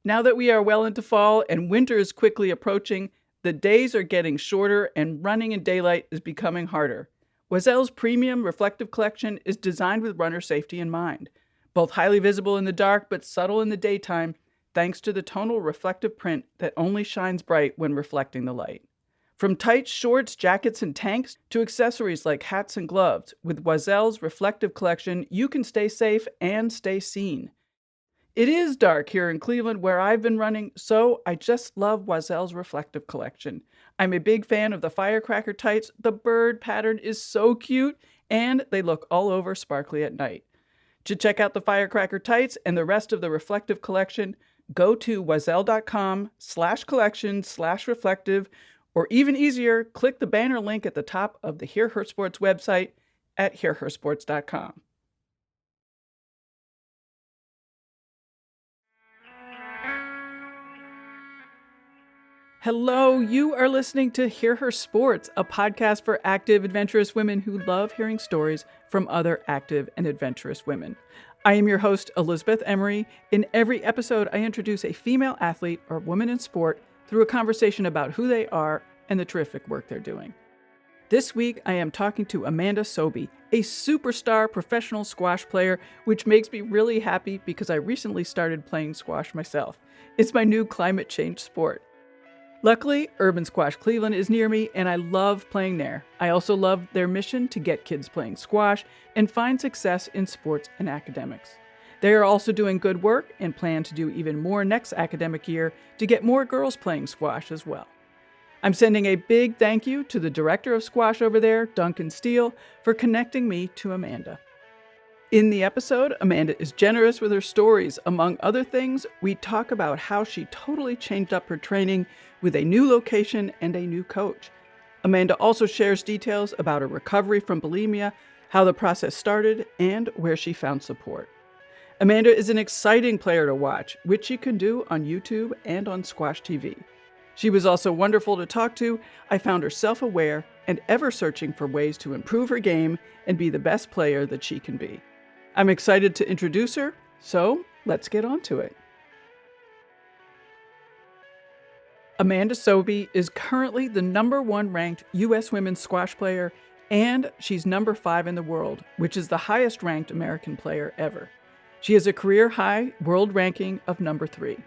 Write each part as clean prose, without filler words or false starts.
Now that we are well into fall and winter is quickly approaching, the days are getting shorter and running in daylight is becoming harder. Oisel's premium reflective collection is designed with runner safety in mind. Both highly visible in the dark but subtle in the daytime, thanks to the tonal reflective print that only shines bright when reflecting the light. From tights, shorts, jackets, and tanks to accessories like hats and gloves, with Oisel's reflective collection, you can stay safe and stay seen. It is dark here in Cleveland where I've been running, so I just love Oisel's reflective collection. I'm a big fan of the firecracker tights. The bird pattern is so cute, and they look all over sparkly at night. To check out the firecracker tights and the rest of the reflective collection, go to oisel.com/collection/reflective, or even easier, click the banner link at the top of the Hear Her Sports website at hearhersports.com. Hello, you are listening to Hear Her Sports, a podcast for active, adventurous women who love hearing stories from other active and adventurous women. I am your host, Elizabeth Emery. In every episode, I introduce a female athlete or woman in sport through a conversation about who they are and the terrific work they're doing. This week, I am talking to Amanda Sobhy, a superstar professional squash player, which makes me really happy because I recently started playing squash myself. It's my new climate change sport. Luckily, Urban Squash Cleveland is near me, and I love playing there. I also love their mission to get kids playing squash and find success in sports and academics. They are also doing good work and plan to do even more next academic year to get more girls playing squash as well. I'm sending a big thank you to the director of squash over there, Duncan Steele, for connecting me to Amanda. In the episode, Amanda is generous with her stories. Among other things, we talk about how she totally changed up her training with a new location and a new coach. Amanda also shares details about her recovery from bulimia, how the process started, and where she found support. Amanda is an exciting player to watch, which you can do on YouTube and on Squash TV. She was also wonderful to talk to. I found her self-aware and ever searching for ways to improve her game and be the best player that she can be. I'm excited to introduce her, so let's get on to it. Amanda Sobhy is currently the #1 ranked U.S. women's squash player, and she's #5 in the world, which is the highest ranked American player ever. She has a career-high world ranking of #3.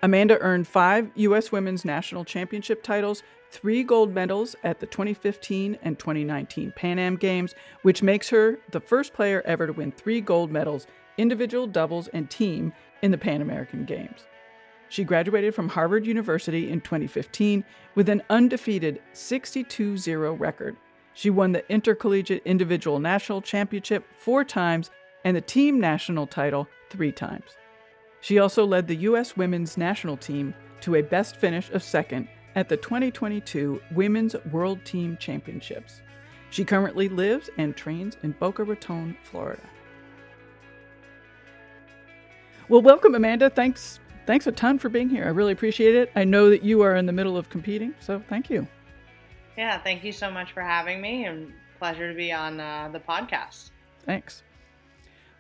Amanda earned 5 U.S. Women's National Championship titles, 3 gold medals at the 2015 and 2019 Pan Am Games, which makes her the first player ever to win 3 gold medals, individual, doubles, and team, in the Pan American Games. She graduated from Harvard University in 2015 with an undefeated 62-0 record. She won the Intercollegiate Individual National Championship 4 times and the team national title 3 times. She also led the U.S. women's national team to a best finish of 2nd at the 2022 Women's World Team Championships. She currently lives and trains in Boca Raton, Florida. Well, welcome, Amanda. Thanks a ton for being here. I really appreciate it. I know that you are in the middle of competing, so thank you. Yeah, thank you so much for having me, and pleasure to be on the podcast. Thanks.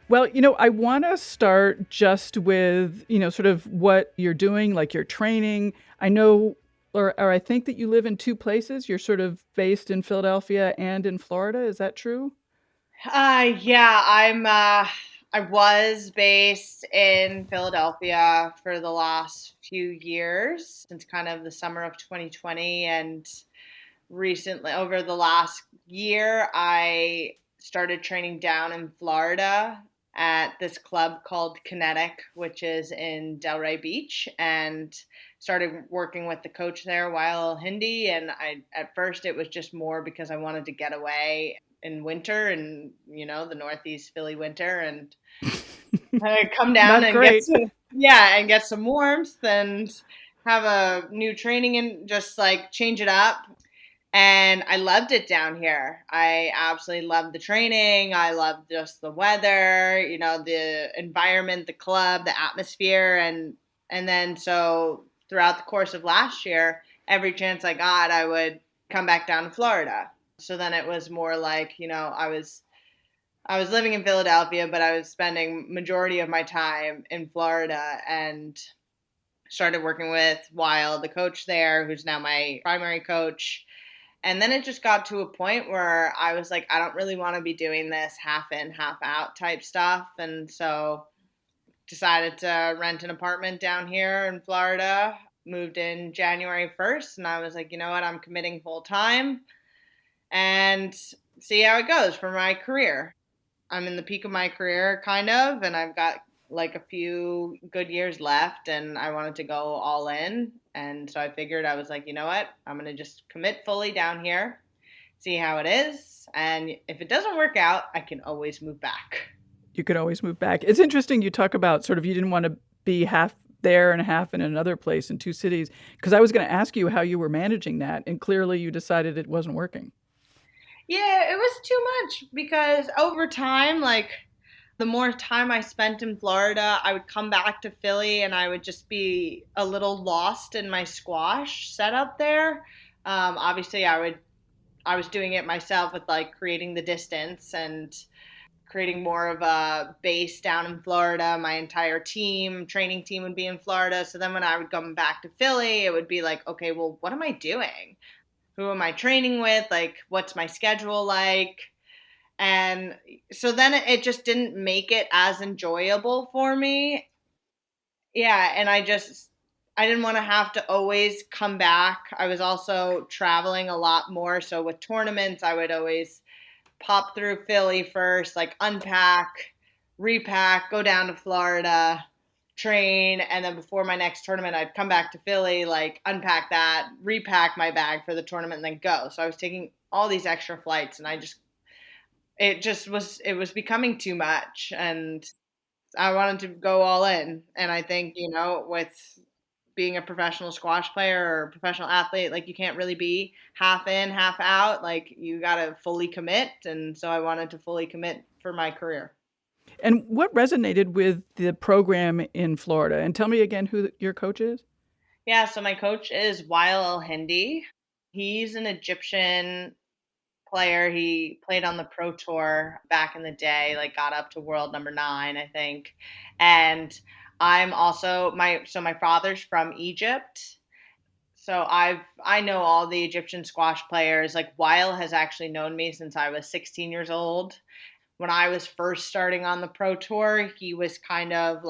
Well, I want to start just with, sort of what you're doing, like your training. I know, or I think that you live in 2 places. You're sort of based in Philadelphia and in Florida. Is that true? Yeah, I was based in Philadelphia for the last few years, since kind of the summer of 2020, and recently, over the last year, I started training down in Florida at this club called Kinetic, which is in Delray Beach, and started working with the coach there, Wael Hindi. And at first it was just more because I wanted to get away in winter, and the Northeast Philly winter, and come down and get some warmth and have a new training and just like change it up. And I loved it down here. I absolutely loved the training. I loved just the weather, the environment, the club, the atmosphere. And then so throughout the course of last year, every chance I got, I would come back down to Florida. So then it was more like, I was living in Philadelphia, but I was spending majority of my time in Florida. And Started working with Wild, the coach there, who's now my primary coach. And then it just got to a point where I was like, I don't really want to be doing this half in, half out type stuff. And so decided to rent an apartment down here in Florida, moved in January 1st. And I was like, you know what? I'm committing full time and see how it goes for my career. I'm in the peak of my career, kind of, and I've got like a few good years left, and I wanted to go all in. And so I figured, I was like, you know what? I'm going to just commit fully down here, see how it is. And if it doesn't work out, I can always move back. You could always move back. It's interesting you talk about sort of you didn't want to be half there and half in another place in two cities, because I was going to ask you how you were managing that, and clearly you decided it wasn't working. Yeah, it was too much because over time, like the more time I spent in Florida, I would come back to Philly and I would just be a little lost in my squash setup there. Obviously, I was doing it myself with like creating the distance and creating more of a base down in Florida. My entire training team would be in Florida. So then when I would come back to Philly, it would be like, okay, well, what am I doing? Who am I training with? Like, what's my schedule like? And so then it just didn't make it as enjoyable for me. Yeah, and I didn't want to have to always come back. I was also traveling a lot more, so with tournaments I would always pop through Philly first, like unpack, repack, go down to Florida, train, and then before my next tournament I'd come back to Philly, like unpack that, repack my bag for the tournament and then go. So I was taking all these extra flights and it was becoming too much and I wanted to go all in. And I think, with being a professional squash player or professional athlete, like you can't really be half in, half out. Like you got to fully commit. And so I wanted to fully commit for my career. And what resonated with the program in Florida? And tell me again who your coach is. Yeah. So my coach is Wael El Hindi. He's an Egyptian player. He played on the pro tour back in the day, like got up to world number 9, I think. And I'm also my father's from Egypt. So I know all the Egyptian squash players. Like Weil has actually known me since I was 16 years old. When I was first starting on the pro tour, he was kind of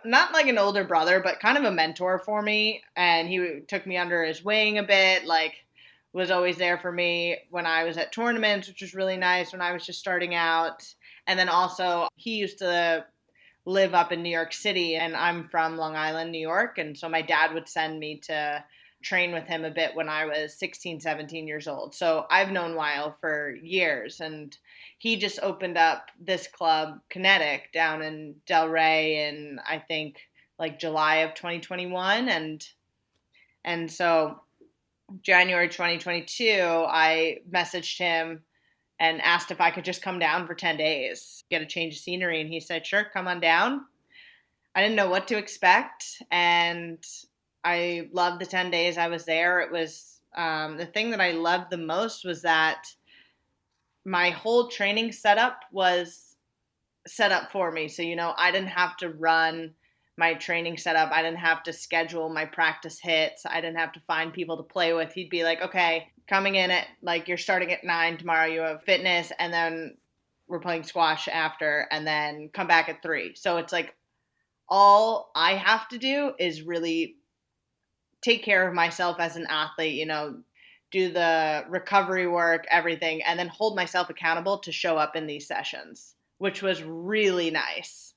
not like an older brother, but kind of a mentor for me. And he took me under his wing a bit, like was always there for me when I was at tournaments, which was really nice when I was just starting out. And then also he used to live up in New York City and I'm from Long Island, New York. And so my dad would send me to train with him a bit when I was 16, 17 years old. So I've known Weil for years and he just opened up this club, Kinetic, down in Delray in I think like July of 2021 and so January 2022 I messaged him and asked if I could just come down for 10 days, get a change of scenery. And he said, sure, come on down. I didn't know what to expect. And I loved the 10 days I was there. It was the thing that I loved the most was that my whole training setup was set up for me. So, I didn't have to run my training setup. I didn't have to schedule my practice hits. I didn't have to find people to play with. He'd be like, okay, coming in at like you're starting at 9 tomorrow, you have fitness and then we're playing squash after and then come back at 3. So it's like all I have to do is really take care of myself as an athlete, do the recovery work, everything, and then hold myself accountable to show up in these sessions, which was really nice.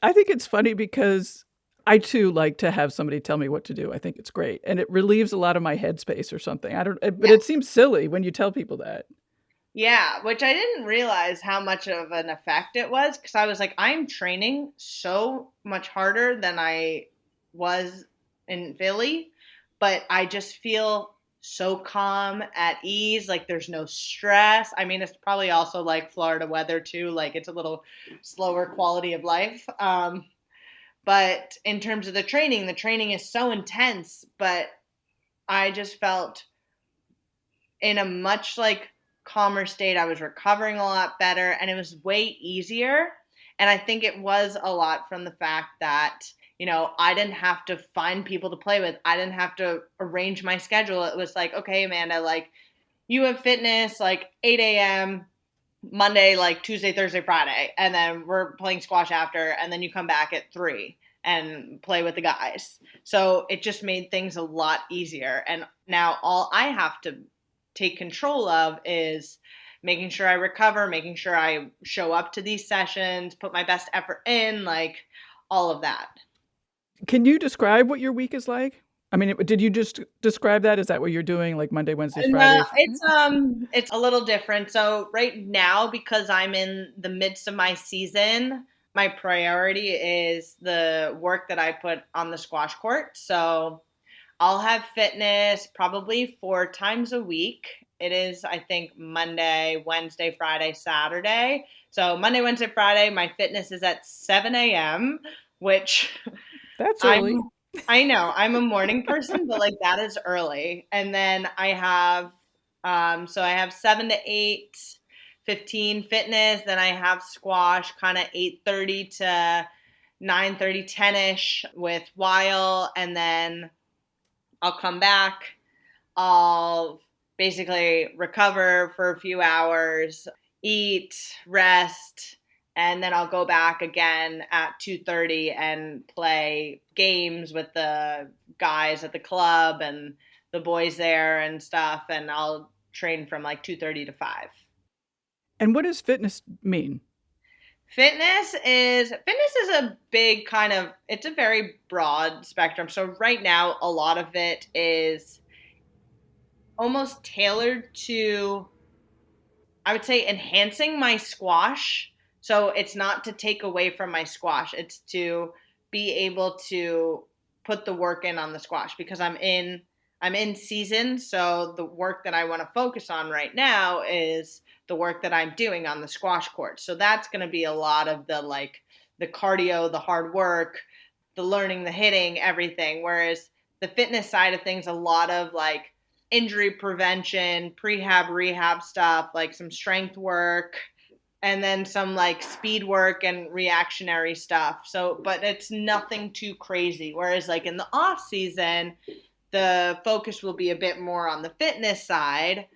I think it's funny because I too like to have somebody tell me what to do. I think it's great. And it relieves a lot of my headspace or something. But Yeah. it seems silly when you tell people that. Yeah, which I didn't realize how much of an effect it was because I was like, I'm training so much harder than I was in Philly, but I just feel so calm, at ease, like there's no stress. I mean, it's probably also like Florida weather too, like it's a little slower quality of life. But in terms of the training is so intense, but I just felt in a much like calmer state. I was recovering a lot better and it was way easier. And I think it was a lot from the fact that I didn't have to find people to play with. I didn't have to arrange my schedule. It was like, okay, Amanda, like you have fitness like 8 a.m. Monday, like Tuesday, Thursday, Friday, and then we're playing squash after, and then you come back at 3 and play with the guys. So it just made things a lot easier. And now all I have to take control of is making sure I recover, making sure I show up to these sessions, put my best effort in, like all of that. Can you describe what your week is like? I mean, did you just describe that? Is that what you're doing, like Monday, Wednesday, No, Friday? it's a little different. So right now, because I'm in the midst of my season, my priority is the work that I put on the squash court. So I'll have fitness probably 4 times a week. It is, I think, Monday, Wednesday, Friday, Saturday. So Monday, Wednesday, Friday, my fitness is at 7 a.m., which That's I'm early. I know I'm a morning person, but like that is early. And then I have so I have 7 to 8, 15 fitness, then I have squash kind of 8:30 to 9:30, 10ish with while, and then I'll come back. I'll basically recover for a few hours, eat, rest, and then I'll go back again at 2:30 and play games with the guys at the club and the boys there and stuff, and I'll train from like 2:30 to 5. And what does fitness mean? Fitness is a big kind of, it's a very broad spectrum. So right now a lot of it is almost tailored to, I would say, enhancing my squash. So it's not to take away from my squash. It's to be able to put the work in on the squash because I'm in season. So the work that I want to focus on right now is the work that I'm doing on the squash court. So that's going to be a lot of the cardio, the hard work, the learning, the hitting, everything. Whereas the fitness side of things, a lot of like injury prevention, prehab, rehab stuff, like some strength work, and then some like speed work and reactionary stuff. So, but it's nothing too crazy. Whereas like in the off season, the focus will be a bit more on the fitness side.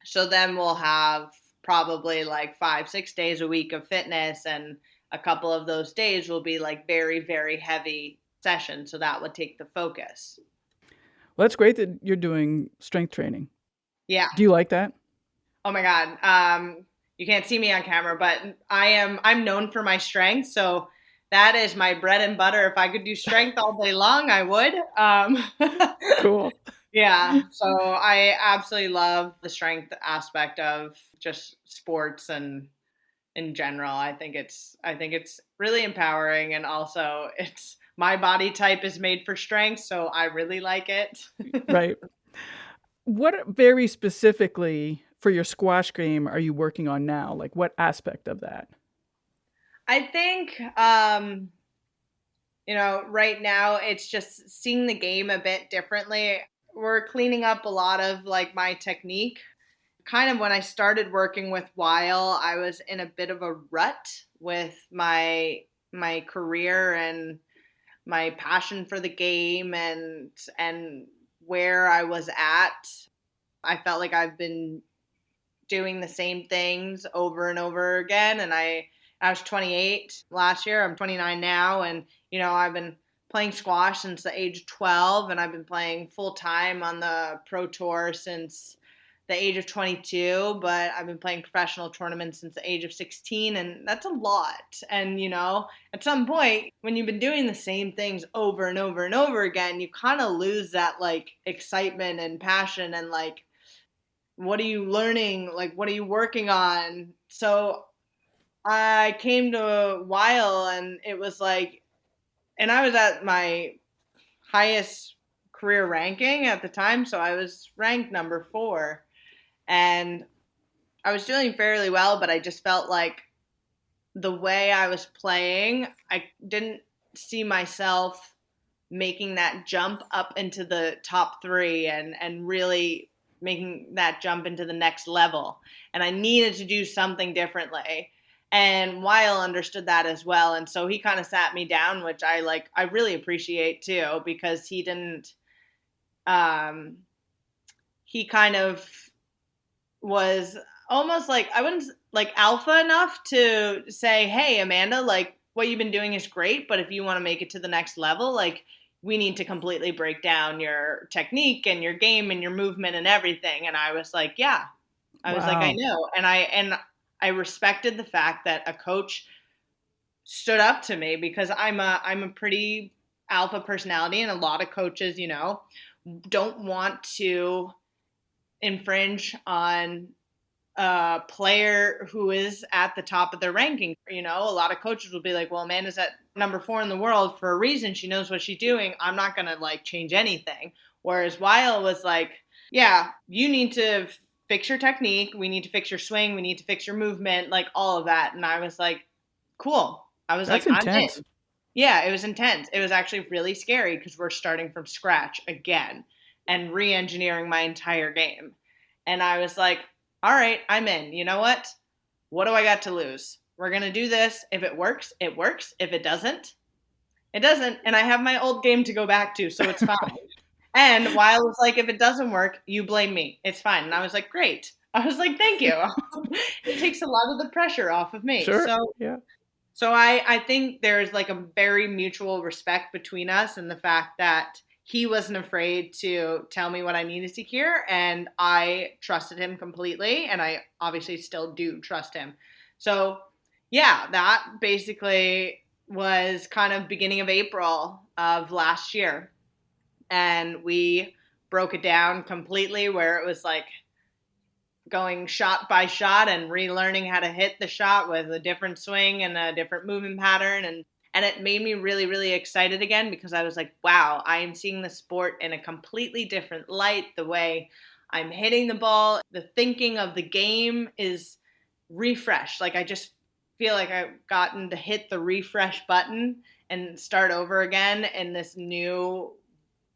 So then we'll have probably like 5, 6 days a week of fitness, and a couple of those days will be like very, very heavy sessions. So that would take the focus. Well, that's great that you're doing strength training. Yeah. Do you like that? Oh my God. You can't see me on camera, but I'm known for my strength. So that is my bread and butter. If I could do strength all day long, I would. Cool. Yeah. So I absolutely love the strength aspect of just sports and in general. I think it's really empowering, and also it's my body type is made for strength, so I really like it. Right. What very specifically for your squash game are you working on now? Like what aspect of that? I think right now it's just seeing the game a bit differently. We're cleaning up a lot of like my technique. Kind of when I started working with Weil, I was in a bit of a rut with my career and my passion for the game and where I was at. I felt like I've been doing the same things over and over again, and I was 28 last year. I'm 29 now, and I've been playing squash since the age of 12, and I've been playing full time on the pro tour since the age of 22, but I've been playing professional tournaments since the age of 16, and that's a lot. And at some point when you've been doing the same things over and over and over again, you kind of lose that like excitement and passion and like what are you learning? Like, what are you working on? So I came to Weil, and it was like, and I was at my highest career ranking at the time. So I was ranked number 4, and I was doing fairly well, but I just felt like the way I was playing, I didn't see myself making that jump up into the top 3 and really making that jump into the next level. And I needed to do something differently. And Weil understood that as well. And so he kind of sat me down, which I really appreciate too, because um, he kind of was almost like, I wouldn't like alpha enough to say, hey, Amanda, like what you've been doing is great, but if you want to make it to the next level, like we need to completely break down your technique and your game and your movement and everything. And I was like, yeah, I was like, I Wow. know. And I respected the fact that a coach stood up to me, because I'm a pretty alpha personality, and a lot of coaches, don't want to infringe on a player who is at the top of their ranking. A lot of coaches will be like, well, Amanda's at number 4 in the world for a reason. She knows what she's doing. I'm not going to like change anything. Whereas Weil was like, yeah, you need to fix your technique. We need to fix your swing. We need to fix your movement, like all of that. And I was like, cool. I was like, That's I'm intense. in. Yeah, it was intense. It was actually really scary because we're starting from scratch again and re engineering my entire game. And I was like, all right, I'm in. You know what? What do I got to lose? We're going to do this. If it works, it works. If it doesn't, it doesn't. And I have my old game to go back to, so it's fine. Right. And Weil was like, if it doesn't work, you blame me. It's fine. And I was like, great. I was like, thank you. It takes a lot of the pressure off of me. Sure. So Yeah. so I think there's like a very mutual respect between us, and the fact that he wasn't afraid to tell me what I needed to hear, and I trusted him completely, and I obviously still do trust him. So yeah, that basically was kind of beginning of April of last year. And we broke it down completely, where it was like going shot by shot and relearning how to hit the shot with a different swing and a different movement pattern. And it made me really, really excited again, because I was like, wow, I am seeing the sport in a completely different light. The way I'm hitting the ball, the thinking of the game is refreshed. Like I just feel like I've gotten to hit the refresh button and start over again in this new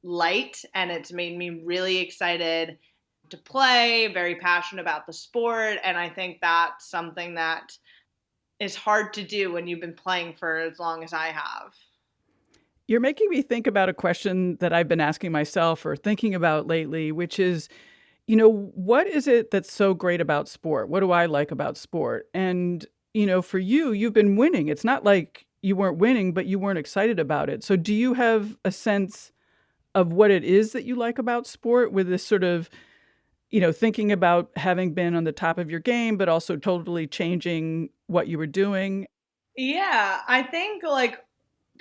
light. And it's made me really excited to play, very passionate about the sport. And I think that's something that is hard to do when you've been playing for as long as I have. You're making me think about a question that I've been asking myself or thinking about lately, which is, what is it that's so great about sport? What do I like about sport? And, for you, you've been winning. It's not like you weren't winning, but you weren't excited about it. So do you have a sense of what it is that you like about sport, with this sort of, thinking about having been on the top of your game, but also totally changing what you were doing? Yeah, I think like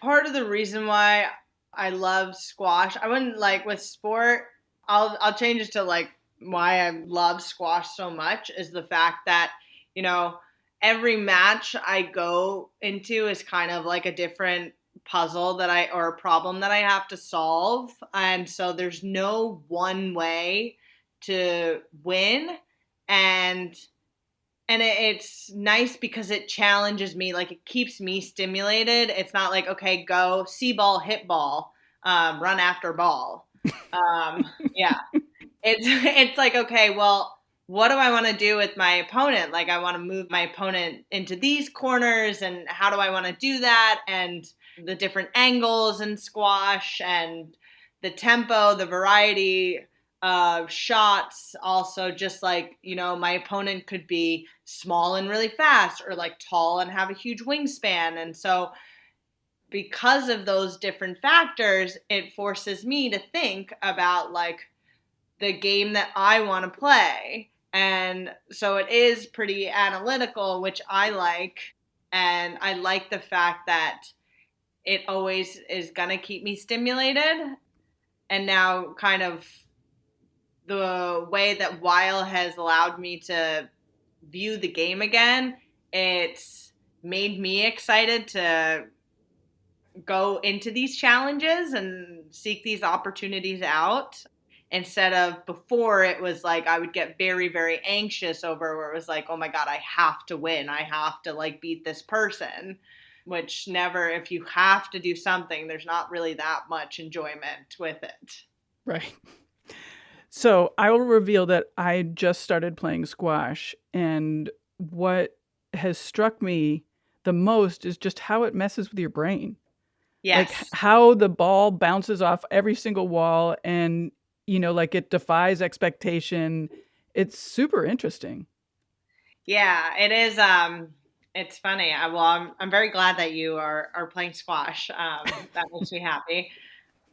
part of the reason why I love squash, I wouldn't like with sport, I'll change it to like why I love squash so much is the fact that, you know, every match I go into is kind of like a different puzzle that I or a problem that I have to solve. And so there's no one way to win. And it's nice because it challenges me, like it keeps me stimulated. It's not like, okay, go see ball, hit ball, run after ball. Yeah, it's like, okay, well, what do I want to do with my opponent? Like I want to move my opponent into these corners, and how do I want to do that? And the different angles in squash, and the tempo, the variety of shots. Also, just like, my opponent could be small and really fast, or like tall and have a huge wingspan. And so because of those different factors, it forces me to think about like the game that I want to play. And so it is pretty analytical, which I like. And I like the fact that it always is going to keep me stimulated. And now, kind of the way that Weil has allowed me to view the game again, it's made me excited to go into these challenges and seek these opportunities out, instead of before it was like I would get very, very anxious over, where it was like, oh my God, I have to win. I have to like beat this person, which never, if you have to do something, there's not really that much enjoyment with it. Right. So I will reveal that I just started playing squash, and what has struck me the most is just how it messes with your brain. Like Yes. how the ball bounces off every single wall and, like it defies expectation. It's super interesting. Yeah, it is. It's funny. I'm very glad that you are playing squash. That makes me happy.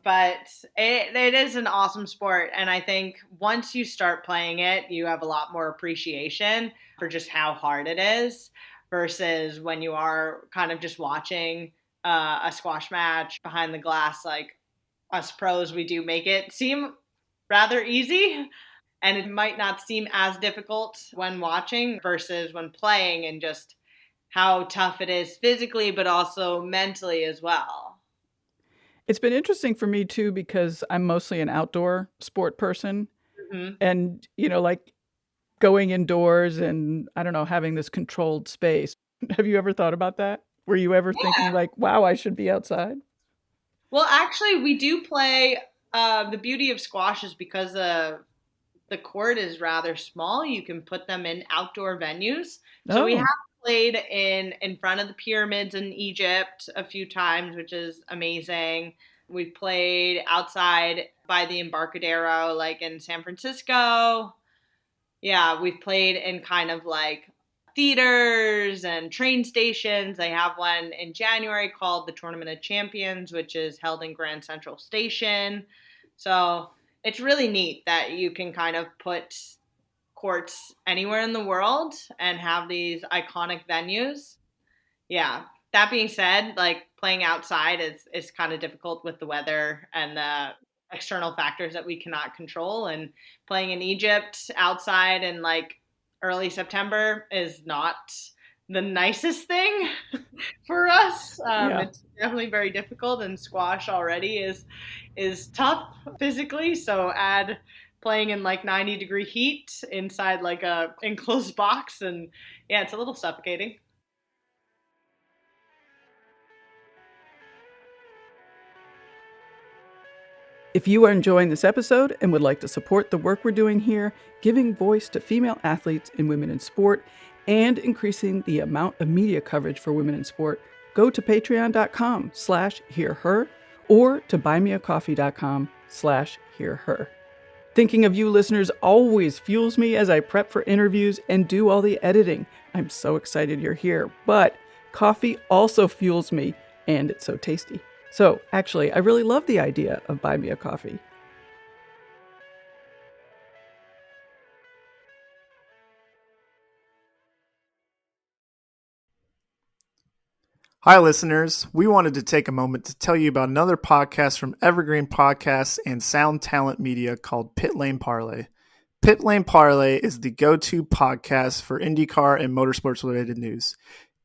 But it is an awesome sport, and I think once you start playing it, you have a lot more appreciation for just how hard it is versus when you are kind of just watching a squash match behind the glass. Like us pros, we do make it seem rather easy, and it might not seem as difficult when watching versus when playing, and just how tough it is physically, but also mentally as well. It's been interesting for me too because I'm mostly an outdoor sport person Hmm. and, like going indoors and I don't know, having this controlled space. Have you ever thought about that? Were you ever thinking like, wow, I should be outside? Well, actually, we do play. The beauty of squash is because the court is rather small. You can put them in outdoor venues. So we have Oh, played in front of the pyramids in Egypt a few times, which is amazing. We played outside by the Embarcadero, like in San Francisco. Yeah, we've played in kind of like theaters and train stations. They have one in January called the Tournament of Champions, which is held in Grand Central Station. So it's really neat that you can kind of put courts anywhere in the world and have these iconic venues. Yeah. That being said, like playing outside is kind of difficult with the weather and the external factors that we cannot control. And playing in Egypt outside in like early September is not the nicest thing for us. yeah. It's definitely very difficult, and squash already is tough physically. So add playing in like 90-degree heat inside like a enclosed box, and yeah, it's a little suffocating. If you are enjoying this episode and would like to support the work we're doing here, giving voice to female athletes and women in sport, and increasing the amount of media coverage for women in sport, go to patreon.com/hearher or to buymeacoffee.com/hearher. Thinking of you listeners always fuels me as I prep for interviews and do all the editing. I'm so excited you're here, but coffee also fuels me, and it's so tasty. So, actually, I really love the idea of Buy Me a Coffee. Hi, listeners. We wanted to take a moment to tell you about another podcast from Evergreen Podcasts and Sound Talent Media called Pit Lane Parlay. Pit Lane Parlay is the go-to podcast for IndyCar and motorsports-related news.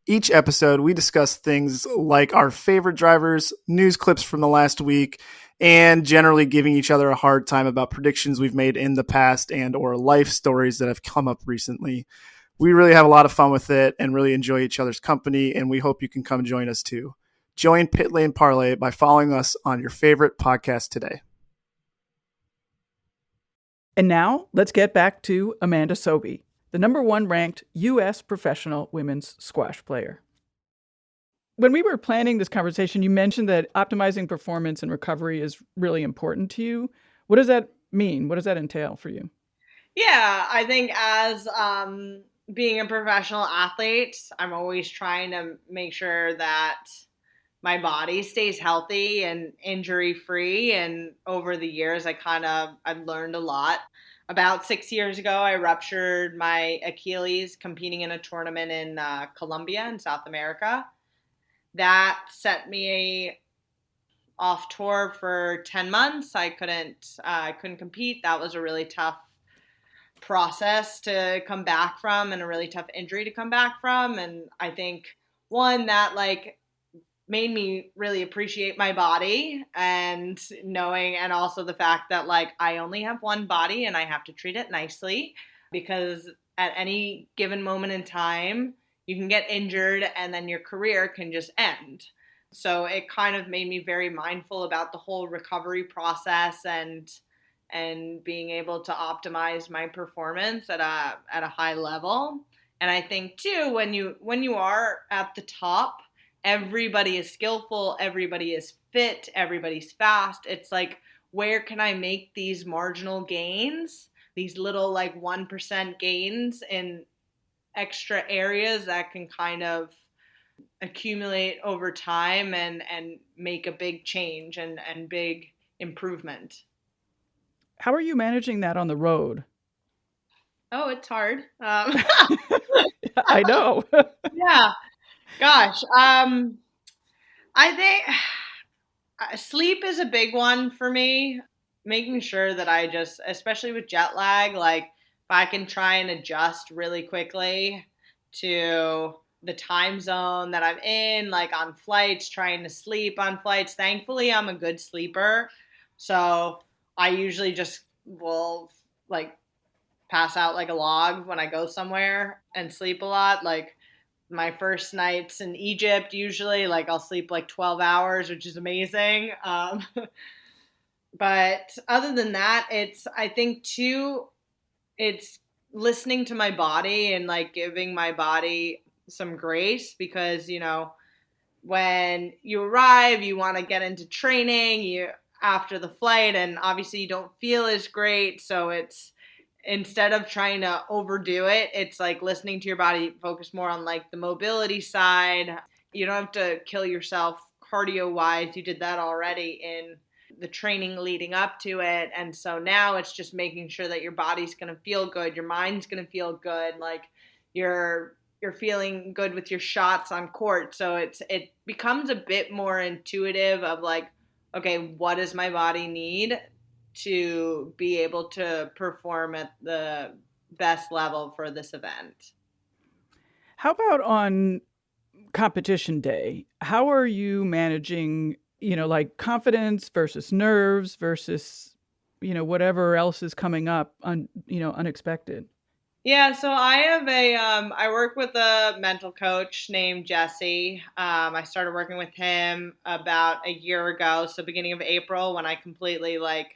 Each episode, we discuss things like our favorite drivers, news clips from the last week, and generally giving each other a hard time about predictions we've made in the past and or life stories that have come up recently. We really have a lot of fun with it and really enjoy each other's company, and we hope you can come join us too. Join Pit Lane Parlay by following us on your favorite podcast today. And now, let's get back to Amanda Sobhy, the number one ranked U.S. professional women's squash player. When we were planning this conversation, you mentioned that optimizing performance and recovery is really important to you. What does that mean? What does that entail for you? Yeah, I think as being a professional athlete, I'm always trying to make sure that my body stays healthy and injury free. And over the years, I've learned a lot. About 6 years ago, I ruptured my Achilles competing in a tournament in Colombia in South America. That set me off tour for 10 months. I couldn't compete. That was a really tough process to come back from and a really tough injury to come back from. And I think one that like made me really appreciate my body, and knowing, and also the fact that like I only have one body and I have to treat it nicely, because at any given moment in time you can get injured and then your career can just end. So it kind of made me very mindful about the whole recovery process, and being able to optimize my performance at a high level. And I think too, when you are at the top, everybody is skillful, everybody is fit, everybody's fast. It's like, where can I make these marginal gains, these little like 1% gains in extra areas that can kind of accumulate over time and make a big change and big improvement. How are you managing that on the road? Oh, it's hard. I know. Yeah, gosh. I think sleep is a big one for me. Making sure that I just, especially with jet lag, like if I can try and adjust really quickly to the time zone that I'm in, like on flights, trying to sleep on flights. Thankfully, I'm a good sleeper. So I usually just will like pass out like a log when I go somewhere and sleep a lot. Like my first nights in Egypt, usually, like I'll sleep like 12 hours, which is amazing. But other than that, I think too, it's listening to my body and like giving my body some grace because, when you arrive, you want to get into training after the flight, and obviously you don't feel as great. So it's instead of trying to overdo it, it's like listening to your body, focus more on like the mobility side. You don't have to kill yourself cardio wise. You did that already in the training leading up to it. And so now it's just making sure that your body's going to feel good, your mind's going to feel good, like you're feeling good with your shots on court. So it becomes a bit more intuitive of like, okay, what does my body need to be able to perform at the best level for this event? How about on competition day? How are you managing, like confidence versus nerves versus, whatever else is coming up unexpected? Yeah, so I work with a mental coach named Jesse. I started working with him about a year ago, so beginning of April, when I completely like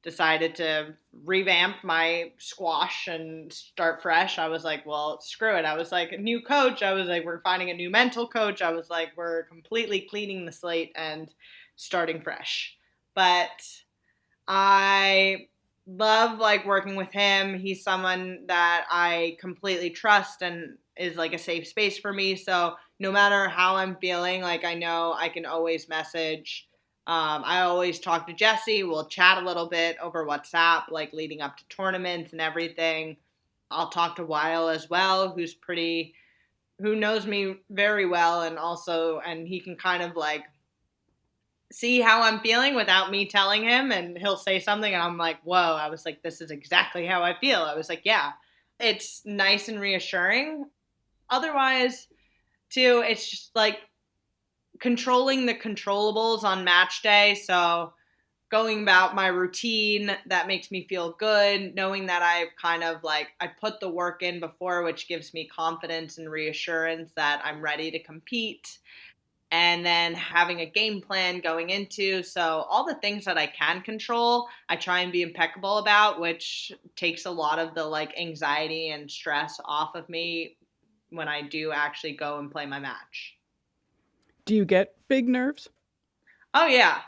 decided to revamp my squash and start fresh. I was like, well, screw it. I was like, a new coach. I was like, we're finding a new mental coach. I was like, we're completely cleaning the slate and starting fresh. But I love like working with him. He's someone that I completely trust and is like a safe space for me. So no matter how I'm feeling, like I know I can always message. I always talk to Jesse. We'll chat a little bit over WhatsApp, like leading up to tournaments and everything. I'll talk to Weil as well, who knows me very well, and he can kind of like see how I'm feeling without me telling him, and he'll say something and I'm like, whoa. I was like, this is exactly how I feel. I was like, yeah. It's nice and reassuring. Otherwise, too, it's just like controlling the controllables on match day. So going about my routine that makes me feel good, knowing that I've kind of like I put the work in before, which gives me confidence and reassurance that I'm ready to compete, and then having a game plan going into. So all the things that I can control, I try and be impeccable about, which takes a lot of the like anxiety and stress off of me when I do actually go and play my match. Do you get big nerves? Oh yeah.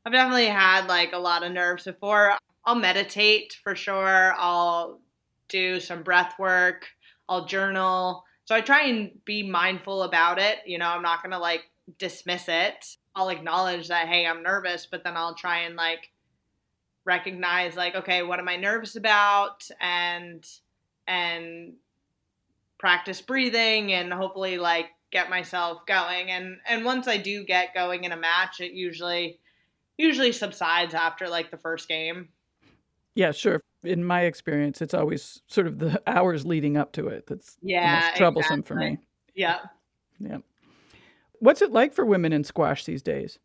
I've definitely had like a lot of nerves before. I'll meditate for sure. I'll do some breath work. I'll journal. So I try and be mindful about it. I'm not going to like dismiss it. I'll acknowledge that, hey, I'm nervous, but then I'll try and like recognize like, okay, what am I nervous about? And practice breathing and hopefully like get myself going. And once I do get going in a match, it usually subsides after like the first game. Yeah, sure. In my experience, it's always sort of the hours leading up to it that's the Yeah, most troublesome for exactly. me. Yeah. Yeah. What's it like for women in squash these days?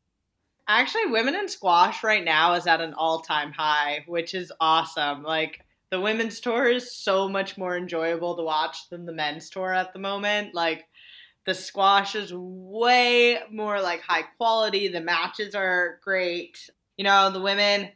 Actually, women in squash right now is at an all-time high, which is awesome. Like the women's tour is so much more enjoyable to watch than the men's tour at the moment. Like the squash is way more like high quality. The matches are great. The women,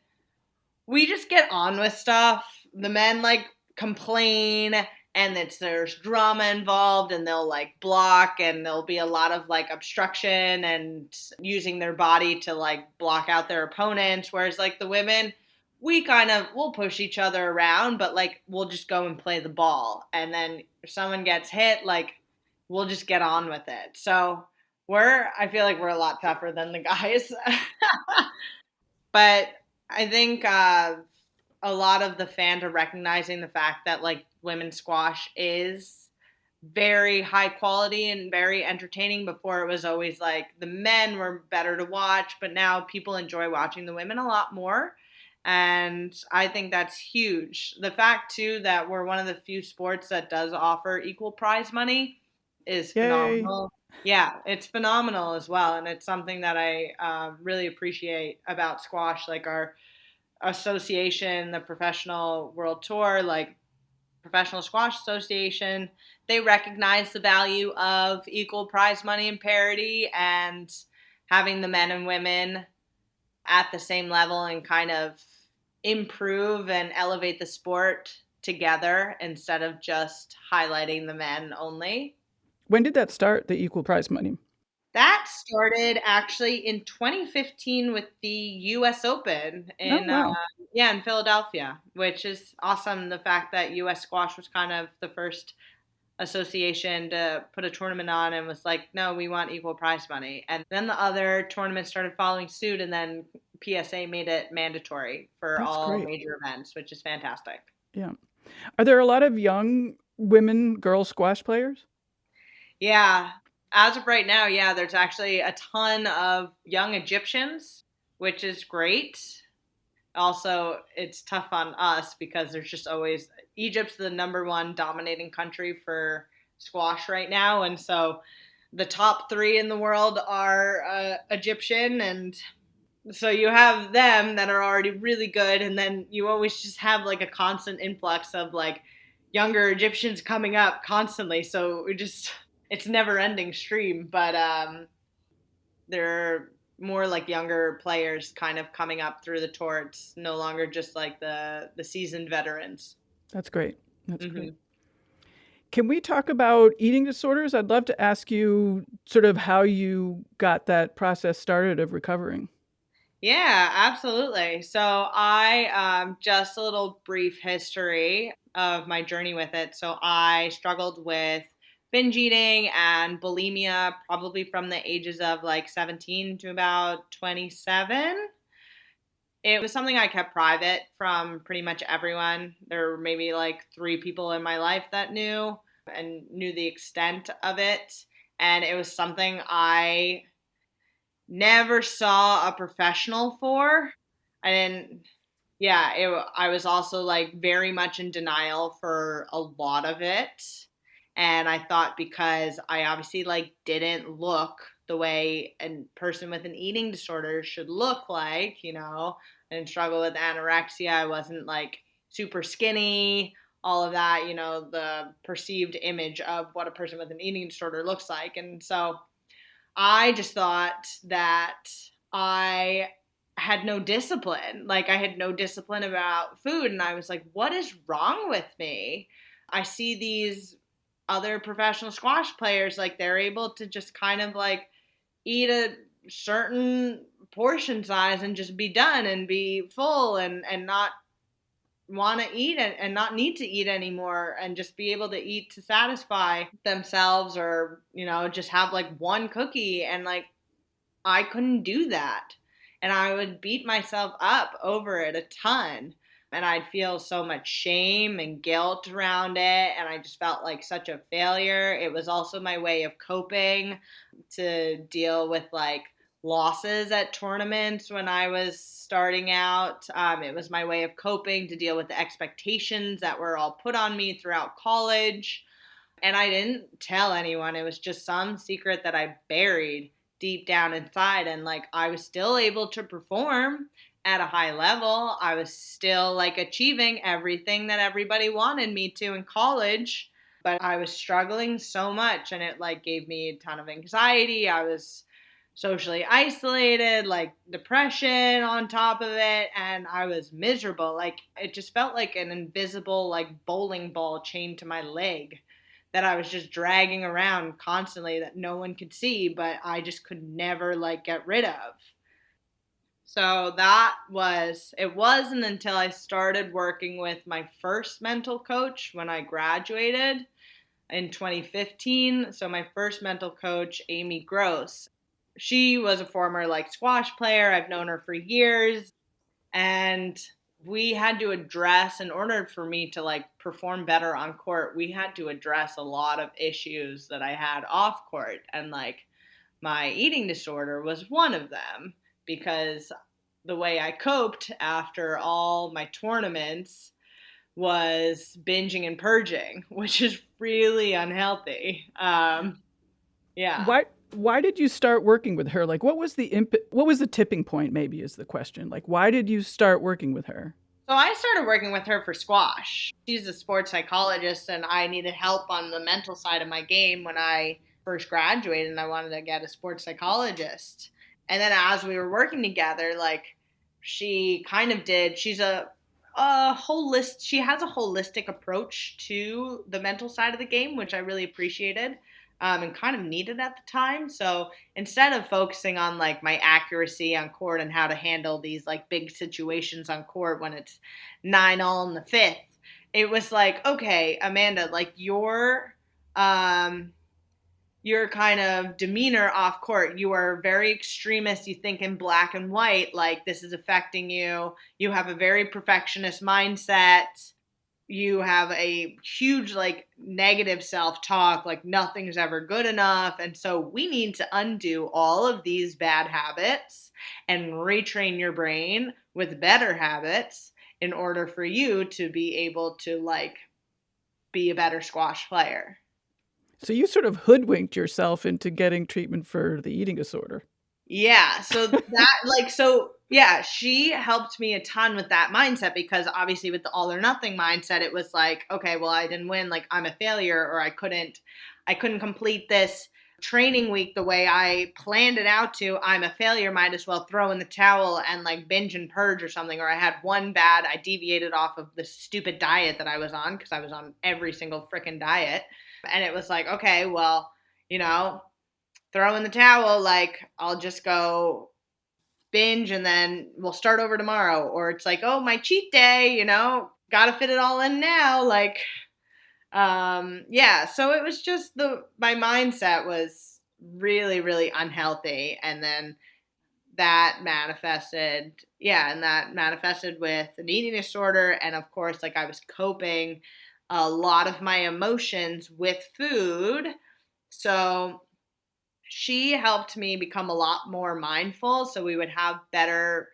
we just get on with stuff. The men like complain and there's drama involved, and they'll like block, and there'll be a lot of like obstruction and using their body to like block out their opponents. Whereas like the women, we'll push each other around, but like we'll just go and play the ball. And then if someone gets hit, like we'll just get on with it. So I feel like we're a lot tougher than the guys. But I think a lot of the fans are recognizing the fact that like women's squash is very high quality and very entertaining. Before it was always like the men were better to watch, but now people enjoy watching the women a lot more. And I think that's huge. The fact too that we're one of the few sports that does offer equal prize money is Yay. phenomenal. Yeah, it's phenomenal as well. And it's something that I really appreciate about squash, like our association, the Professional World Tour, like Professional Squash Association, they recognize the value of equal prize money and parity, and having the men and women at the same level and kind of improve and elevate the sport together instead of just highlighting the men only. When did that start, the equal prize money? That started actually in 2015 with the U.S. Open in in Philadelphia, which is awesome. The fact that U.S. Squash was kind of the first association to put a tournament on and was like, no, we want equal prize money. And then the other tournaments started following suit, and then PSA made it mandatory for all major events, which is fantastic. Yeah. Are there a lot of young women, girl squash players? Yeah. As of right now, yeah, there's actually a ton of young Egyptians, which is great. Also, it's tough on us because there's just always Egypt's the number one dominating country for squash right now. And so the top 3 in the world are Egyptian. And so you have them that are already really good. And then you always just have like a constant influx of like younger Egyptians coming up constantly. So it's never ending stream, but they're more like younger players kind of coming up through the tour. It's no longer just like the seasoned veterans. That's great. That's great. Can we talk about eating disorders? I'd love to ask you sort of how you got that process started of recovering. Yeah, absolutely. So I just a little brief history of my journey with it. So I struggled with binge eating and bulimia probably from the ages of like 17 to about 27. It was something I kept private from pretty much everyone. There were maybe like 3 people in my life that knew and knew the extent of it. And it was something I never saw a professional for. I didn't, I was also like very much in denial for a lot of it. And I thought because I obviously like didn't look the way a person with an eating disorder should look like, I didn't struggle with anorexia. I wasn't like super skinny, all of that, the perceived image of what a person with an eating disorder looks like. And so I just thought that I had no discipline. Like I had no discipline about food. And I was like, what is wrong with me? I see these other professional squash players, like they're able to just kind of like eat a certain portion size and just be done and be full and not want to eat and not need to eat anymore and just be able to eat to satisfy themselves, or just have like one cookie. And like I couldn't do that, and I would beat myself up over it a ton, and I'd feel so much shame and guilt around it, and I just felt like such a failure. It was also my way of coping to deal with like losses at tournaments when I was starting out. It was my way of coping to deal with the expectations that were all put on me throughout college. And I didn't tell anyone. It was just some secret that I buried deep down inside. And like I was still able to perform at a high level. I was still like achieving everything that everybody wanted me to in college. But I was struggling so much, and it like gave me a ton of anxiety. I was socially isolated, like depression on top of it, and I was miserable. Like it just felt like an invisible like bowling ball chained to my leg that I was just dragging around constantly that no one could see, but I just could never like get rid of. So it wasn't until I started working with my first mental coach when I graduated in 2015. So my first mental coach, Amy Gross, she was a former like squash player. I've known her for years, and we had to address, in order for me to like perform better on court, we had to address a lot of issues that I had off court, and like my eating disorder was one of them, because the way I coped after all my tournaments was binging and purging, which is really unhealthy. Yeah. Why did you start working with her? Like, what was the tipping point? Maybe is the question. Like, why did you start working with her? So I started working with her for squash. She's a sports psychologist, and I needed help on the mental side of my game when I first graduated, and I wanted to get a sports psychologist. And then as we were working together, like she kind of did, she has a holistic approach to the mental side of the game, which I really appreciated. And kind of needed at the time. So instead of focusing on like my accuracy on court and how to handle these like big situations on court when it's 9-all in the fifth, it was like, okay, Amanda, like your kind of demeanor off court, you are very extremist. You think in black and white, like this is affecting you. You have a very perfectionist mindset. You have a huge like negative self-talk, like nothing's ever good enough. And so we need to undo all of these bad habits and retrain your brain with better habits in order for you to be able to like be a better squash player. So you sort of hoodwinked yourself into getting treatment for the eating disorder. Yeah. So she helped me a ton with that mindset, because obviously with the all or nothing mindset, it was like, okay, well, I didn't win, like I'm a failure, or I couldn't complete this training week the way I planned it out to. I'm a failure, might as well throw in the towel and like binge and purge or something. Or I deviated off of the stupid diet that I was on, because I was on every single freaking diet. And it was like, okay, well, you know, throw in the towel, like I'll just go binge and then we'll start over tomorrow. Or it's like, oh, my cheat day, gotta fit it all in now. Like, yeah. So it was just my mindset was really, really unhealthy. And then that manifested with an eating disorder. And of course, like I was coping a lot of my emotions with food. So she helped me become a lot more mindful, so we would have better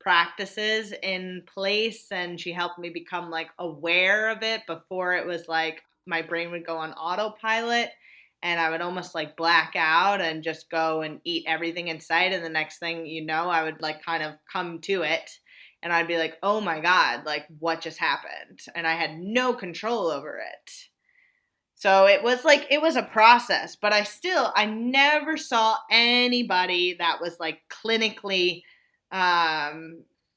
practices in place, and she helped me become like aware of it. Before, it was like my brain would go on autopilot and I would almost like black out and just go and eat everything in sight, and the next thing you know, I would like kind of come to it and I'd be like, oh my god, like what just happened, and I had no control over it. So it was a process, but I never saw anybody that was like clinically,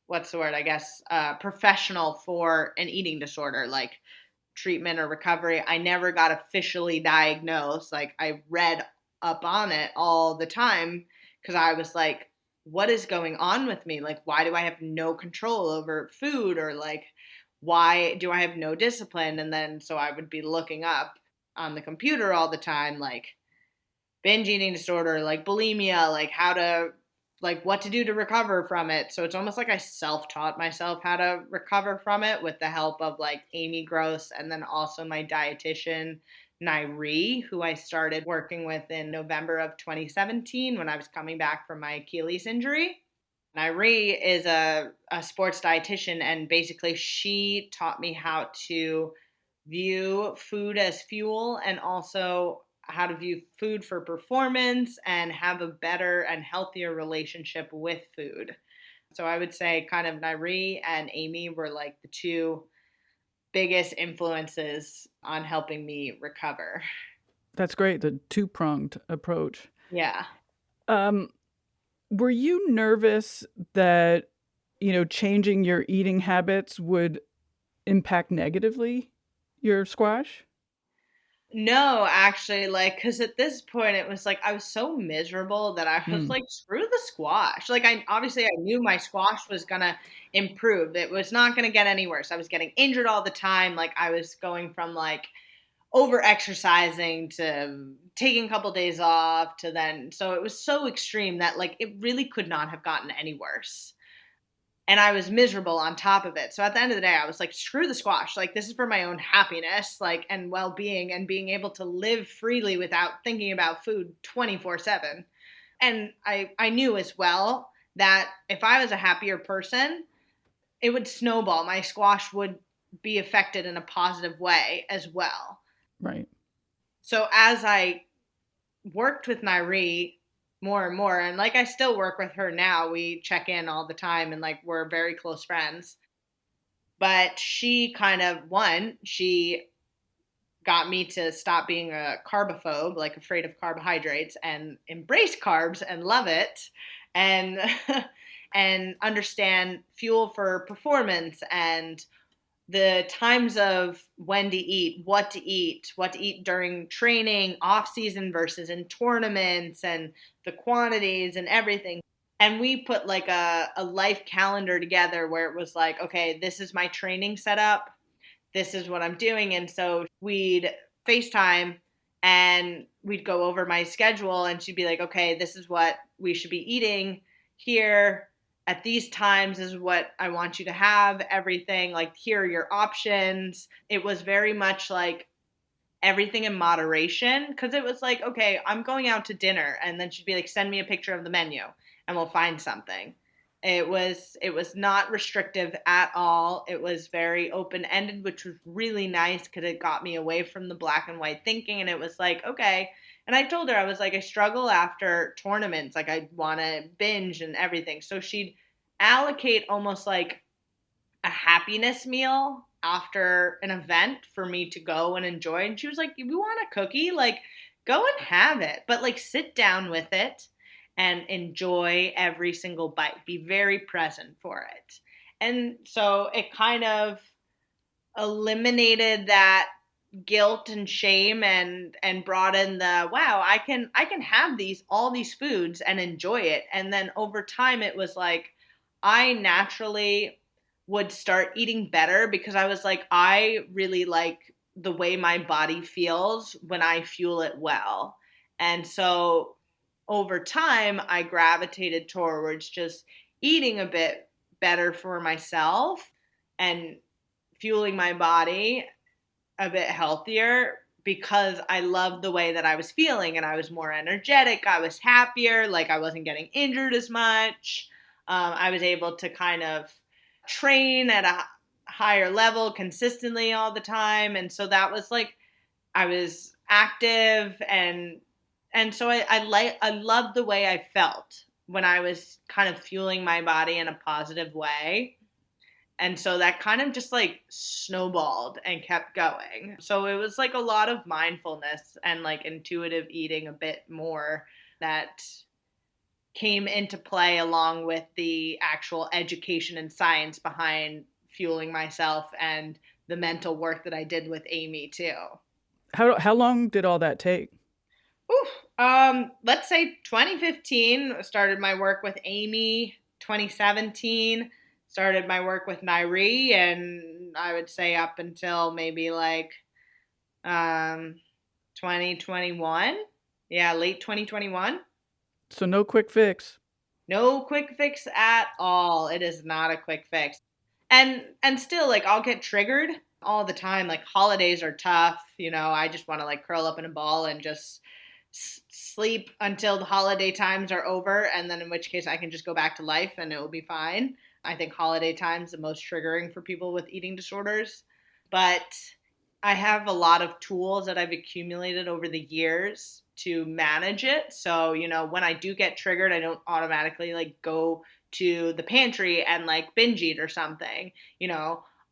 what's the word, I guess, professional for an eating disorder, like treatment or recovery. I never got officially diagnosed. Like I read up on it all the time, because I was like, what is going on with me? Like, why do I have no control over food? Or like, why do I have no discipline? And then so I would be looking up on the computer all the time, like binge eating disorder, like bulimia, like what to do to recover from it. So it's almost like I self-taught myself how to recover from it with the help of like Amy Gross, and then also my dietitian, Nairi, who I started working with in November of 2017 when I was coming back from my Achilles injury. Nairi is a sports dietitian, and basically she taught me how to view food as fuel, and also how to view food for performance and have a better and healthier relationship with food. So I would say kind of Nairi and Amy were like the two biggest influences on helping me recover. That's great. The two-pronged approach. Yeah. Were you nervous that, changing your eating habits would impact negatively your squash? No, actually, because at this point it was like I was so miserable that I was Mm, like, screw the squash. Like, I knew my squash was gonna improve. It was not gonna get any worse. I was getting injured all the time. Like, I was going from like over exercising to taking a couple days off to then, so it was so extreme that like it really could not have gotten any worse. And I was miserable on top of it. So at the end of the day, I was like, screw the squash. Like, this is for my own happiness, like, and well-being, and being able to live freely without thinking about food 24/7. And I knew as well that if I was a happier person, it would snowball. My squash would be affected in a positive way as well. right. So as I worked with Nairi more and more, and like I still work with her now, we check in all the time and like we're very close friends. But she kind of, she got me to stop being a carbophobe, like afraid of carbohydrates, and embrace carbs and love it, and and understand fuel for performance and the times of when to eat, what to eat during training, off season versus in tournaments, and the quantities and everything. And we put like a life calendar together where it was like, okay, this is my training setup, this is what I'm doing. And so we'd FaceTime and we'd go over my schedule and she'd be like, okay, this is what we should be eating here at these times, is what I want you to have, everything. Like, here are your options. It was very much like everything in moderation, because it was like, okay, I'm going out to dinner, and then she'd be like, send me a picture of the menu and we'll find something. It was not restrictive at all. It was very open ended, which was really nice because it got me away from the black and white thinking. And it was like, okay. And I told her, I was like, I struggle after tournaments, like I want to binge and everything. So she'd allocate almost like a happiness meal after an event for me to go and enjoy. And she was like, if you want a cookie, like, go and have it, but like sit down with it and enjoy every single bite. Be very present for it. And so it kind of eliminated that guilt and shame, and brought in the, wow, I can have all these foods and enjoy it. And then over time it was like I naturally would start eating better, because I was like, I really like the way my body feels when I fuel it well. And so over time I gravitated towards just eating a bit better for myself and fueling my body a bit healthier, because I loved the way that I was feeling and I was more energetic. I was happier. Like, I wasn't getting injured as much. I was able to kind of train at a higher level consistently all the time. And so that was like, I was active, and so I loved the way I felt when I was kind of fueling my body in a positive way. And so that kind of just like snowballed and kept going. So it was like a lot of mindfulness and like intuitive eating a bit more that came into play, along with the actual education and science behind fueling myself and the mental work that I did with Amy too. How long did all that take? Oof. Let's say 2015 started my work with Amy. 2017 started my work with Nairi, and I would say up until maybe like 2021. Yeah, late 2021. So no quick fix. No quick fix at all. It is not a quick fix. And still, like, I'll get triggered all the time. Like, holidays are tough, I just want to like curl up in a ball and just sleep until the holiday times are over, and then in which case I can just go back to life and it will be fine. I think holiday times the most triggering for people with eating disorders. But I have a lot of tools that I've accumulated over the years to manage it. So, when I do get triggered, I don't automatically like go to the pantry and like binge eat or something.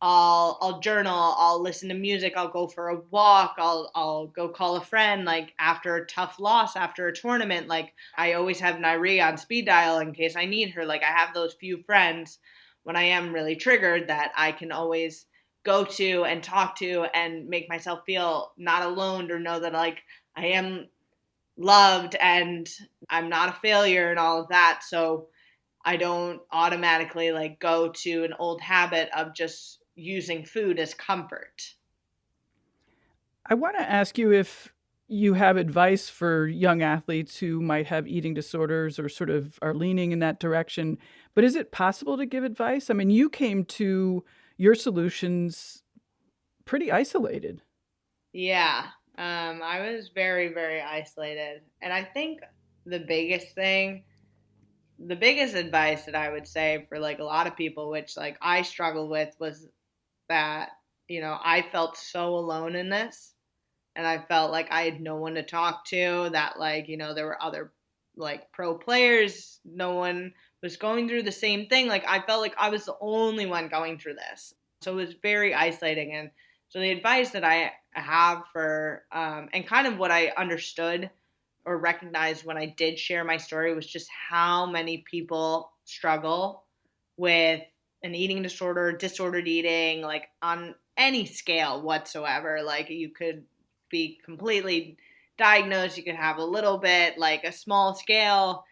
I'll journal, I'll listen to music, I'll go for a walk, I'll go call a friend, like after a tough loss, after a tournament. Like I always have Nairi on speed dial in case I need her. Like I have those few friends when I am really triggered that I can always go to and talk to and make myself feel not alone, or know that like I am loved and I'm not a failure and all of that. So I don't automatically like go to an old habit of just using food as comfort. I want to ask you if you have advice for young athletes who might have eating disorders or sort of are leaning in that direction. But is it possible to give advice? I mean, you came to your solutions pretty isolated. Yeah. I was very, very isolated. And I think the biggest thing, the biggest advice that I would say for like a lot of people, which like I struggled with, was that, I felt so alone in this. And I felt like I had no one to talk to, that like, there were other like pro players, no one was going through the same thing. Like I felt like I was the only one going through this. So it was very isolating. And so the advice that I have for, and kind of what I understood or recognized when I did share my story, was just how many people struggle with an eating disorder, disordered eating, like on any scale whatsoever. Like you could be completely diagnosed, you could have a little bit, like a small scale,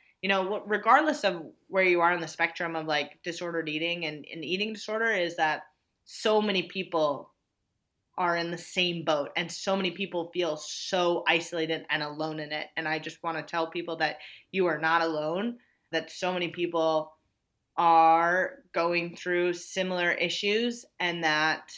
regardless of where you are on the spectrum of like disordered eating and eating disorder, is that so many people are in the same boat, and so many people feel so isolated and alone in it. And I just want to tell people that you are not alone, that so many people are going through similar issues, and that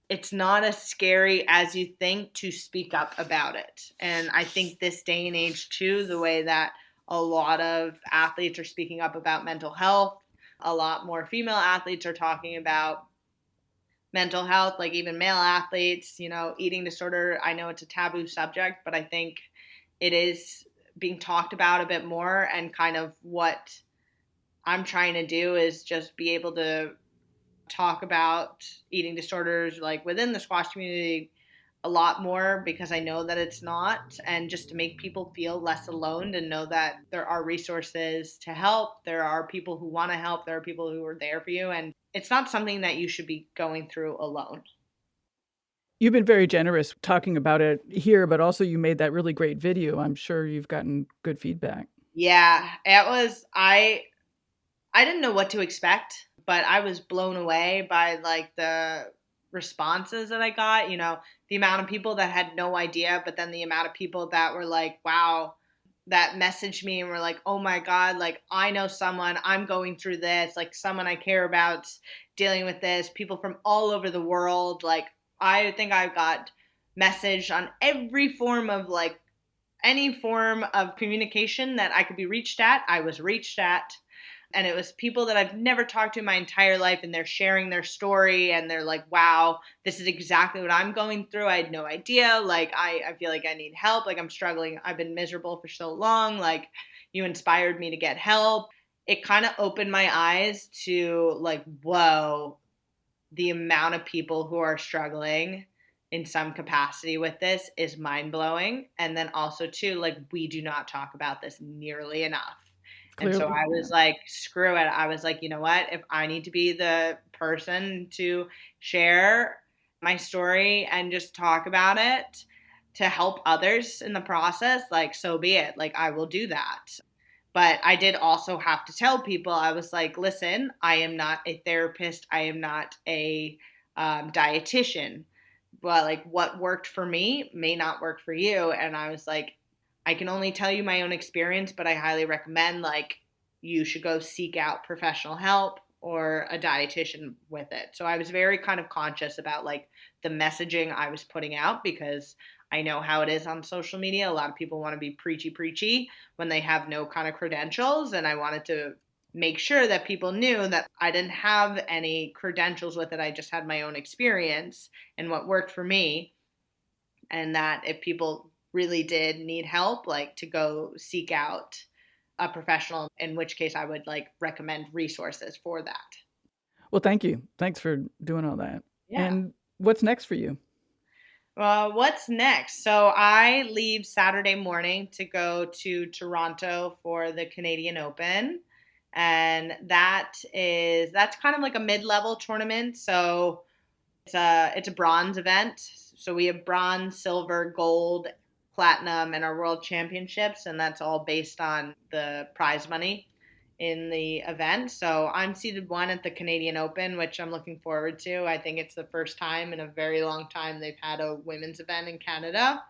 it's not as scary as you think to speak up about it. And I think this day and age too, the way that a lot of athletes are speaking up about mental health, a lot more female athletes are talking about mental health, like even male athletes, eating disorder. I know it's a taboo subject, but I think it is being talked about a bit more. And kind of what I'm trying to do is just be able to talk about eating disorders like within the squash community a lot more, because I know that it's not, and just to make people feel less alone, and know that there are resources to help. There are people who want to help. There are people who are there for you, and it's not something that you should be going through alone. You've been very generous talking about it here, but also you made that really great video. I'm sure you've gotten good feedback. Yeah, it was, I didn't know what to expect, but I was blown away by like the responses that I got, the amount of people that had no idea, but then the amount of people that were like, wow, that messaged me and were like, oh my God, like I know someone, I'm going through this, like someone I care about dealing with this, people from all over the world. Like I think I've got message on every form of like any form of communication that I could be reached at, I was reached at. And it was people that I've never talked to in my entire life, and they're sharing their story, and they're like, wow, this is exactly what I'm going through. I had no idea. Like, I feel like I need help. Like, I'm struggling. I've been miserable for so long. Like, you inspired me to get help. It kind of opened my eyes to like, whoa, the amount of people who are struggling in some capacity with this is mind blowing. And then also too, like, we do not talk about this nearly enough. And so Clearly, I yeah. was like, screw it. I was like, you know what? If I need to be the person to share my story and just talk about it to help others in the process, like, so be it. Like, I will do that. But I did also have to tell people, I was like, listen, I am not a therapist. I am not a dietitian. But like what worked for me may not work for you. And I was like, I can only tell you my own experience, but I highly recommend like you should go seek out professional help or a dietitian with it. So I was very kind of conscious about like the messaging I was putting out, because I know how it is on social media. A lot of people want to be preachy when they have no kind of credentials. And I wanted to make sure that people knew that I didn't have any credentials with it. I just had my own experience and what worked for me. And that if people really did need help, like to go seek out a professional, in which case I would like recommend resources for that. Well, thank you. Thanks for doing all that. Yeah. And what's next for you? What's next? So I leave Saturday morning to go to Toronto for the Canadian Open. And that's kind of like a mid-level tournament. So it's a bronze event. So we have bronze, silver, gold, platinum, and our world championships, and that's all based on the prize money in the event. So I'm seeded 1 at the Canadian Open, which I'm looking forward to. I think it's the first time in a very long time they've had a women's event in Canada.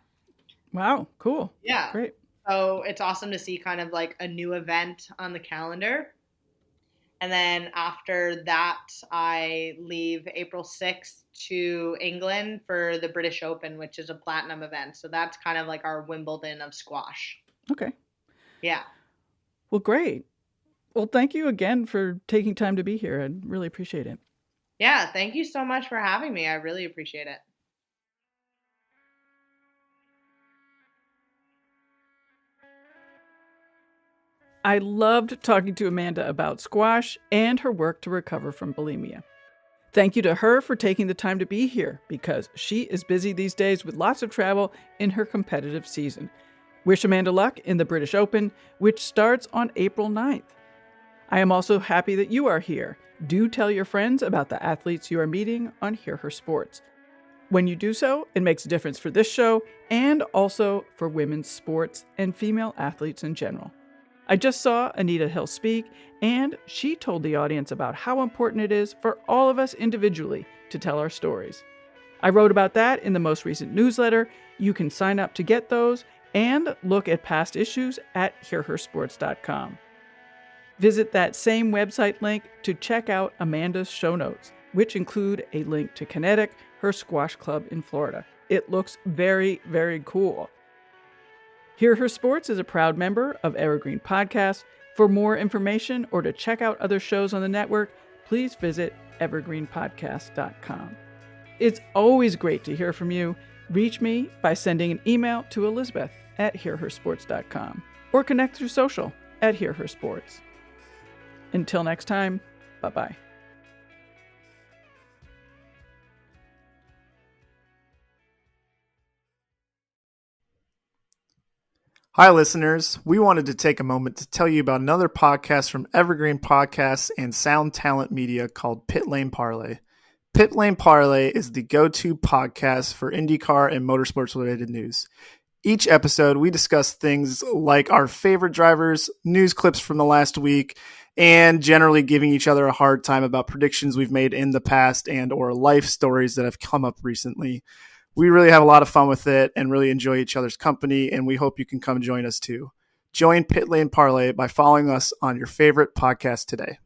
Wow, cool. Yeah. Great. So it's awesome to see kind of like a new event on the calendar. And then after that, I leave April 6th to England for the British Open, which is a platinum event. So that's kind of like our Wimbledon of squash. Okay. Yeah. Well, great. Well, thank you again for taking time to be here. I really appreciate it. Yeah. Thank you so much for having me. I really appreciate it. I loved talking to Amanda about squash and her work to recover from bulimia. Thank you to her for taking the time to be here because she is busy these days with lots of travel in her competitive season. Wish Amanda luck in the British Open, which starts on April 9th. I am also happy that you are here. Do tell your friends about the athletes you are meeting on Hear Her Sports. When you do so, it makes a difference for this show and also for women's sports and female athletes in general. I just saw Anita Hill speak, and she told the audience about how important it is for all of us individually to tell our stories. I wrote about that in the most recent newsletter. You can sign up to get those and look at past issues at hearhersports.com. Visit that same website link to check out Amanda's show notes, which include a link to Kinetic, her squash club in Florida. It looks very, very cool. Hear Her Sports is a proud member of Evergreen Podcasts. For more information or to check out other shows on the network, please visit evergreenpodcast.com. It's always great to hear from you. Reach me by sending an email to Elizabeth at hearhersports.com or connect through social at Hear Her Sports. Until next time, bye-bye. Hi, listeners. We wanted to take a moment to tell you about another podcast from Evergreen Podcasts and Sound Talent Media called Pit Lane Parlay. Pit Lane Parlay is the go-to podcast for IndyCar and motorsports-related news. Each episode, we discuss things like our favorite drivers, news clips from the last week, and generally giving each other a hard time about predictions we've made in the past and or life stories that have come up recently. We really have a lot of fun with it and really enjoy each other's company, and we hope you can come join us too. Join Pit Lane Parlay by following us on your favorite podcast today.